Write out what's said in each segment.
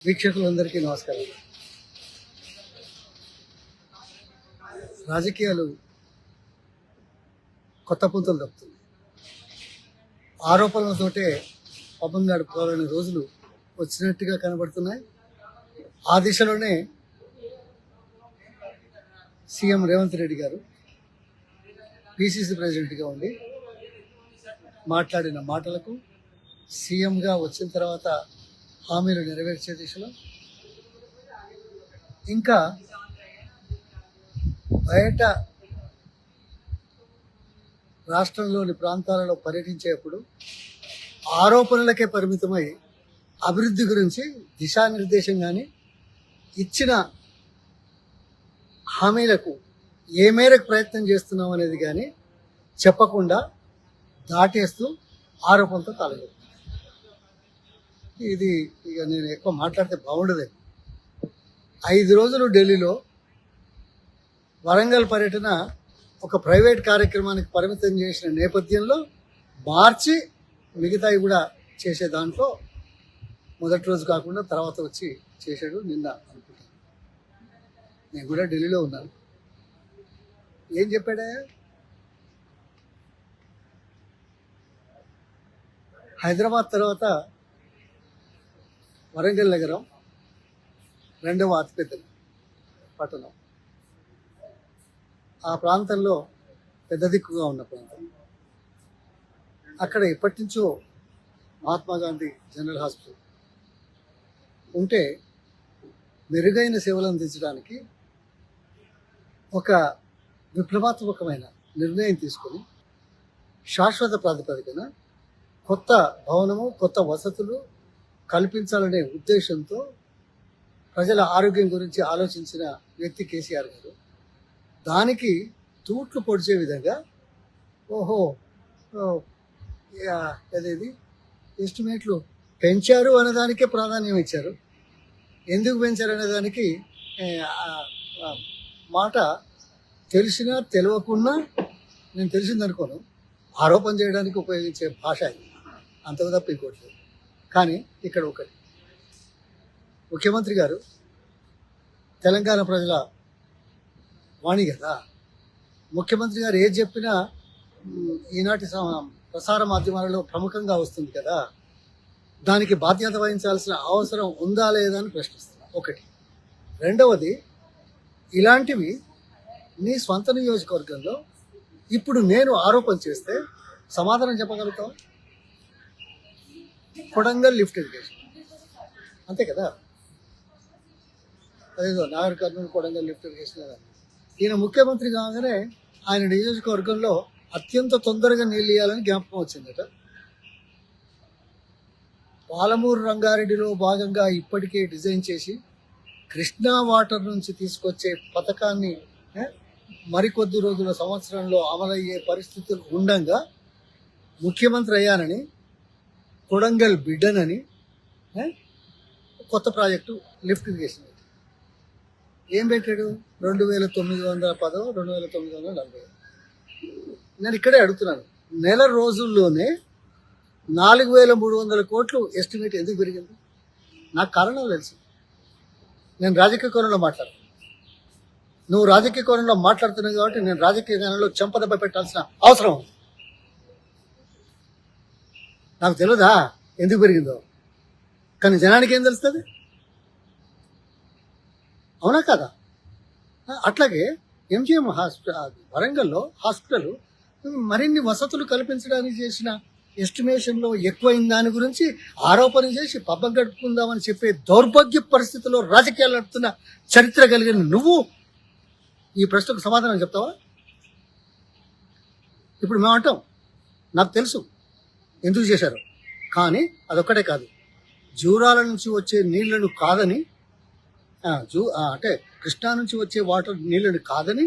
వీక్షకులందరికీ నమస్కారం. రాజకీయాలు కొత్త పుంతలు తప్పుతుంది. ఆరోపణలతోటే పబ్బం గడుపుకోవాలనే రోజులు వచ్చినట్టుగా కనబడుతున్నాయి. ఆ దిశలోనే సీఎం రేవంత్ రెడ్డి గారు పిసిసి ప్రెసిడెంట్గా ఉండి మాట్లాడిన మాటలకు, సీఎంగా వచ్చిన తర్వాత హామీలు నెరవేర్చే దిశలో, ఇంకా బయట రాష్ట్రంలోని ప్రాంతాలలో పర్యటించేప్పుడు ఆరోపణలకే పరిమితమై అభివృద్ధి గురించి దిశానిర్దేశం కానీ, ఇచ్చిన హామీలకు ఏ మేరకు ప్రయత్నం చేస్తున్నాం అనేది కానీ చెప్పకుండా దాటేస్తూ ఆరోపణలతో తాళగొట్టారు. ఇది ఇక నేను ఎక్కువ మాట్లాడితే బాగుండదు. 5 రోజులు ఢిల్లీలో వరంగల్ పర్యటన ఒక ప్రైవేట్ కార్యక్రమానికి పరిమితం చేసిన నేపథ్యంలో మార్చి మిగతాయి కూడా చేసే దాంట్లో మొదటి రోజు కాకుండా తర్వాత వచ్చి చేశాడు నిన్న అనుకుంటాను. నేను కూడా ఢిల్లీలో ఉన్నాను. ఏం చెప్పాడా? హైదరాబాద్ తర్వాత వరంగల్ నగరం 2వ అతిపెద్ద పట్టణం. ఆ ప్రాంతంలో పెద్ద దిక్కుగా ఉన్న ప్రాంతం. అక్కడ ఎప్పటి నుంచో మహాత్మా గాంధీ జనరల్ హాస్పిటల్ ఉంటే మెరుగైన సేవలు అందించడానికి ఒక విప్లవాత్మకమైన నిర్ణయం తీసుకొని శాశ్వత ప్రాతిపదికన కొత్త భవనము, కొత్త వసతులు కల్పించాలనే ఉద్దేశంతో ప్రజల ఆరోగ్యం గురించి ఆలోచించిన వ్యక్తి కేసీఆర్ గారు. దానికి తూట్లు పొడిచే విధంగా అదేది ఎస్టిమేట్లు పెంచారు అనేదానికే ప్రాధాన్యం ఇచ్చారు. ఎందుకు పెంచారు అనేదానికి మాట తెలిసినా తెలియకున్నా, నేను తెలిసిందనుకోను, ఆరోపణ చేయడానికి ఉపయోగించే భాష ఇది. అంతకు తప్ప ఇంకోటి. కానీ ఇక్కడ ఒకటి, ముఖ్యమంత్రి గారు తెలంగాణ ప్రజల వాణి కదా. ముఖ్యమంత్రి గారు ఏది చెప్పినా ఈనాటి ప్రసార మాధ్యమాలలో ప్రముఖంగా వస్తుంది కదా. దానికి బాధ్యత వహించాల్సిన అవసరం ఉందా లేదా అని ప్రశ్నిస్తున్నా. ఒకటి. రెండవది, ఇలాంటివి నీ స్వంత నియోజకవర్గంలో ఇప్పుడు నేను ఆరోపణ చేస్తే సమాధానం చెప్పగలుగుతావు? కొడంగల్ లిఫ్ట్ ఇరిగేషన్ అంతే కదా. అదేదో నాగర్ కర్నూలు కొడంగల్ లిఫ్ట్ ఇరిగేషన్ కదా. ఈయన ముఖ్యమంత్రి కాగానే ఆయన నియోజకవర్గంలో అత్యంత తొందరగా నీళ్ళు ఇవ్వాలని జ్ఞాపకం వచ్చిందట. పాలమూరు రంగారెడ్డిలో భాగంగా ఇప్పటికే డిజైన్ చేసి కృష్ణా వాటర్ నుంచి తీసుకొచ్చే పథకాన్ని మరికొద్ది రోజుల సంవత్సరంలో అమలయ్యే పరిస్థితులు ఉండగా ముఖ్యమంత్రి అయ్యానని, కొడంగల్ బిడ్డనని కొత్త ప్రాజెక్టు లిఫ్ట్ ఇరిగేషన్ ఏం పెట్టాడు? 2910, 2940. నేను ఇక్కడే అడుగుతున్నాను, నెల రోజుల్లోనే 4300 కోట్లు ఎస్టిమేట్ ఎందుకు పెరిగింది? నాకు కారణం తెలుసు. నేను రాజకీయ కోణంలో మాట్లాడుతున్నాను, నువ్వు రాజకీయ కోణంలో మాట్లాడుతున్నావు కాబట్టి నేను రాజకీయ కోణంలో చెంపదెబ్బ పెట్టాల్సిన అవసరం ఉంది. నాకు తెలియదా ఎందుకు పెరిగిందో? కానీ జనానికి ఏం తెలుస్తుంది? అవునా కదా? అట్లాగే ఎంజిఎం హాస్పిటల్ వరంగల్లో హాస్పిటల్ మరిన్ని వసతులు కల్పించడానికి చేసిన ఎస్టిమేషన్లో ఎక్కువైన దాని గురించి ఆరోపణ చేసి పబ్బం గడుపుకుందామని చెప్పే దౌర్భాగ్య పరిస్థితుల్లో రాజకీయాలు నడుపుతున్న చరిత్ర కలిగిన నువ్వు ఈ ప్రశ్నకు సమాధానం చెప్తావా? ఇప్పుడు మేము అంటాం, నాకు తెలుసు ఎందుకు చేశారు. కానీ అదొక్కటే కాదు, జూరాల నుంచి వచ్చే నీళ్లను కాదని, అంటే కృష్ణా నుంచి వచ్చే వాటర్ నీళ్లను కాదని,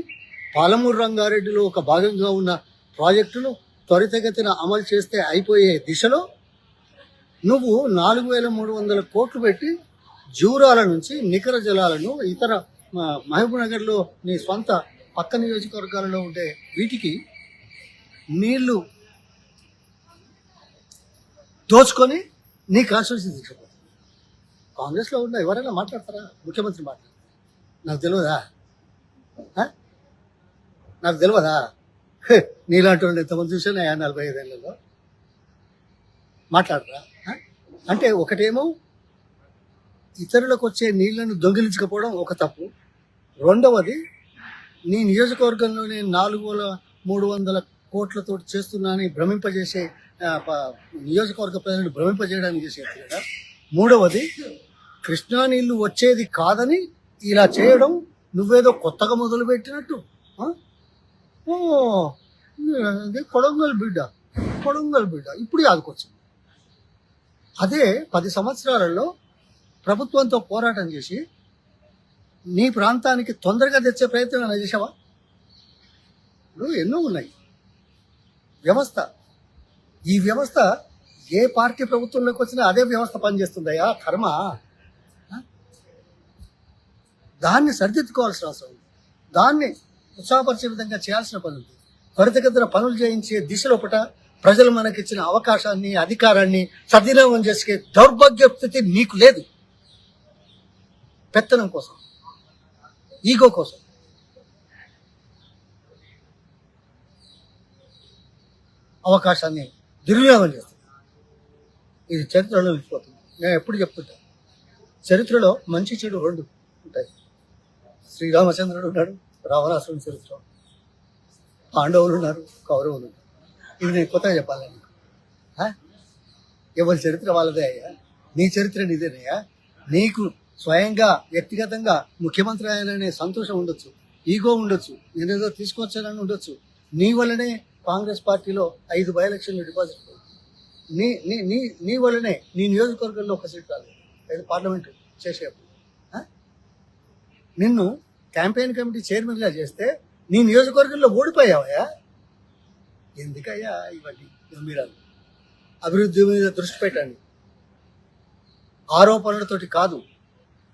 పాలమూరు రంగారెడ్డిలో ఒక భాగంగా ఉన్న ప్రాజెక్టును త్వరితగతిన అమలు చేస్తే అయిపోయే దిశలో నువ్వు 4300 కోట్లు పెట్టి జూరాల నుంచి నికర జలాలను ఇతర మహబూబ్ నగర్లో నీ స్వంత పక్క నియోజకవర్గాలలో ఉండే వీటికి నీళ్లు దోచుకొని నీ కాన్స్టిట్యూన్సీ తీసుకుపోతుంది. కాంగ్రెస్లో ఉన్న ఎవరైనా మాట్లాడతారా? ముఖ్యమంత్రి మాట్లాడతారు. నాకు తెలియదా? ఆ? నాకు తెలియదా? హే, నీలాంటి వాళ్ళు ఎంతమంది చూసాను 45 ఏళ్లలో మాట్లాడరా? ఆ? అంటే ఒకటేమో ఇతరులకు వచ్చే నీళ్లను దొంగిలించకపోవడం ఒక తప్పు. రెండవది నీ నియోజకవర్గంలోనే 4,300 కోట్లతో చేస్తున్నానని భ్రమింపజేసే నియోజకవర్గ ప్రజలను భ్రమింపజేయడానికి చేసే ఎత్తుగడ. మూడవది కృష్ణా నీళ్లు వచ్చేది కాదని ఇలా చేయడం నువ్వేదో కొత్తగా మొదలుపెట్టినట్టు. ఆ? ఓ ఇది కొడంగల్ బిడ్డ, కొడంగల్ బిడ్డ ఇప్పుడు యాదకొచ్చింది. అదే 10 సంవత్సరాలలో ప్రభుత్వంతో పోరాటం చేసి నీ ప్రాంతానికి తొందరగా తెచ్చే ప్రయత్నం ఏమైనా చేసావా? ఇప్పుడు ఎన్నో ఉన్నాయి వ్యవస్థ. ఈ వ్యవస్థ ఏ పార్టీ ప్రభుత్వంలోకి వచ్చినా అదే వ్యవస్థ పనిచేస్తుందయ్యా, కర్మ. ఆ? దాన్ని సరిదిద్దుకోవాల్సిన అవసరం ఉంది. దాన్ని ఉత్సాహపరిచే విధంగా చేయాల్సిన పని ఉంది. త్వరితగతిన పనులు చేయించే దిశలోపట ప్రజలు మనకిచ్చిన అవకాశాన్ని, అధికారాన్ని సద్వినియోగం చేసే దౌర్భాగ్య స్థితి నీకు లేదు. పెత్తనం కోసం, ఈగో కోసం. అవకాశాన్ని దుర్వినియోగం చేస్తుంది. ఇది చరిత్రలో నిలిచిపోతుంది. నేను ఎప్పుడు చెప్తుంటా, చరిత్రలో మంచి చెడు రెండు ఉంటాయి. శ్రీరామచంద్రుడు ఉన్నాడు, రావణాసురుని చరిత్ర. పాండవులు ఉన్నారు, కౌరవులు ఉన్నారు. ఇది నేను కొత్తగా చెప్పాలి నీకు. ఎవరి చరిత్ర వాళ్ళదే అయ్యా. నీ చరిత్ర నీదేనయ్యా. నీకు స్వయంగా వ్యక్తిగతంగా ముఖ్యమంత్రి అయ్యాననే సంతోషం ఉండొచ్చు, ఈగో ఉండొచ్చు, నేనేదో తీసుకొచ్చానని ఉండొచ్చు. నీ వల్లనే కాంగ్రెస్ పార్టీలో 5 బై-ఎలక్షన్లు డిపాజిట్. నీ నీ నీ నీ వల్లనే నీ నియోజకవర్గంలో ఒక సీట్ రాలేదు, 5 పార్లమెంటు చేసేప్పుడు. నిన్ను క్యాంపెయిన్ కమిటీ చైర్మన్గా చేస్తే నీ నియోజకవర్గంలో ఓడిపోయావయ్యా. ఎందుకయ్యా ఇవన్నీ గంభీరాలు? అభివృద్ధి మీద దృష్టి పెట్టండి, ఆరోపణలతోటి కాదు.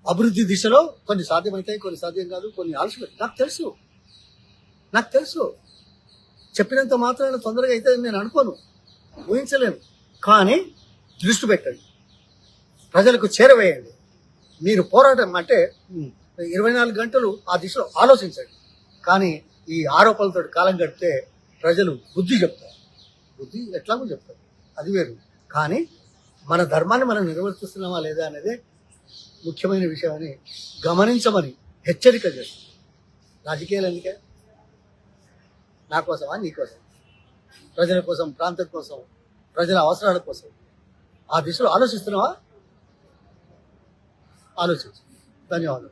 అభివృద్ధి దిశలో కొన్ని సాధ్యమవుతాయి, కొన్ని సాధ్యం కాదు, కొన్ని ఆలస్యం. నాకు తెలుసు. చెప్పినంత మాత్రాన తొందరగా అయితే నేను అనుకోను, ఊహించలేను. కానీ దృష్టి పెట్టండి, ప్రజలకు చేరవేయండి. మీరు పోరాటం అంటే 24 గంటలు ఆ దిశలో ఆలోచించండి. కానీ ఈ ఆరోపణలతో కాలం గడిపితే ప్రజలు బుద్ధి చెప్తారు. బుద్ధి ఎట్లాగో చెప్తారు, అది వేరు. కానీ మన ధర్మాన్ని మనం నిర్వర్తిస్తున్నామా లేదా అనేది ముఖ్యమైన విషయం అని గమనించమని హెచ్చరిక చేస్తుంది. రాజకీయాలు ఎందుకే? నా కోసమా, నీ కోసం, ప్రజల కోసం, ప్రాంతం కోసం, ప్రజల అవసరాల కోసం ఆ దిశలో ఆలోచిస్తున్నావా? ఆలోచించు. ధన్యవాదాలు.